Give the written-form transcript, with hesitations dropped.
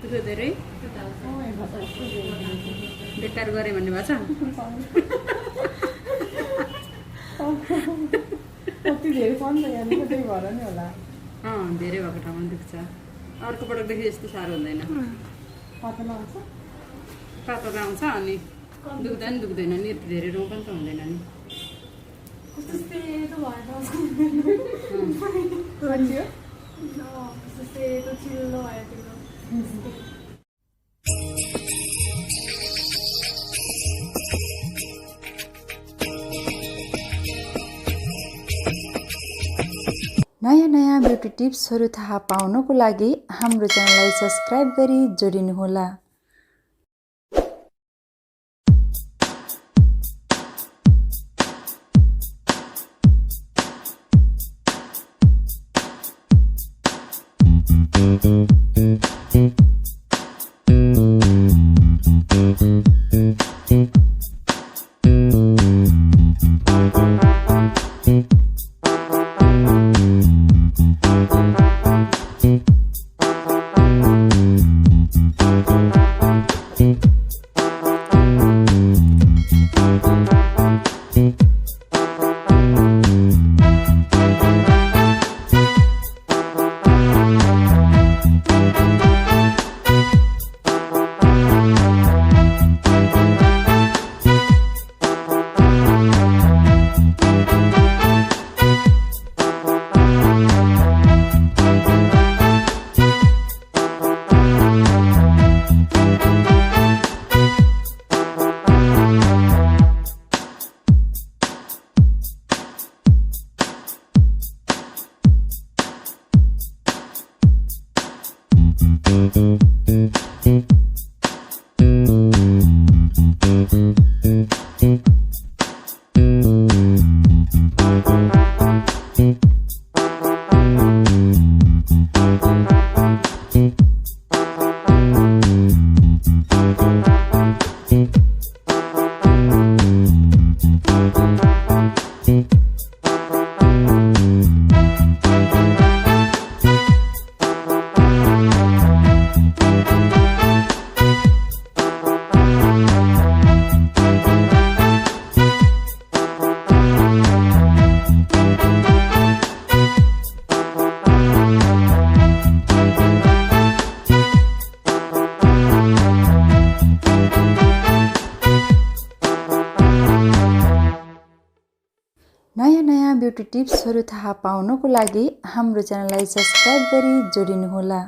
दुःख धेरै बेकार गरेँ भन्ने भएको छ कति धेरै छ नि त यहाँ त्यही भएर नि होला धेरै भएको ठाउँमा दुख्छ अर्को पटकदेखि यस्तो साह्रो हुँदैन पातलो आउँछ पातलो आउँछ अनि दुख्दा नि दुख्दैन नि यति धेरै रोग पनि त हुँदैन नि नयाँ नयाँ ब्युटी टिप्सहरू थाहा पाउनको लागि हाम्रो च्यानललाई सब्स्क्राइब गरी जोडिनुहोला। नयाँ नयाँ ब्युटी टिप्सहरू थाहा पाउनको लागि हाम्रो च्यानललाई सब्स्क्राइब गरी जोडिनुहोला।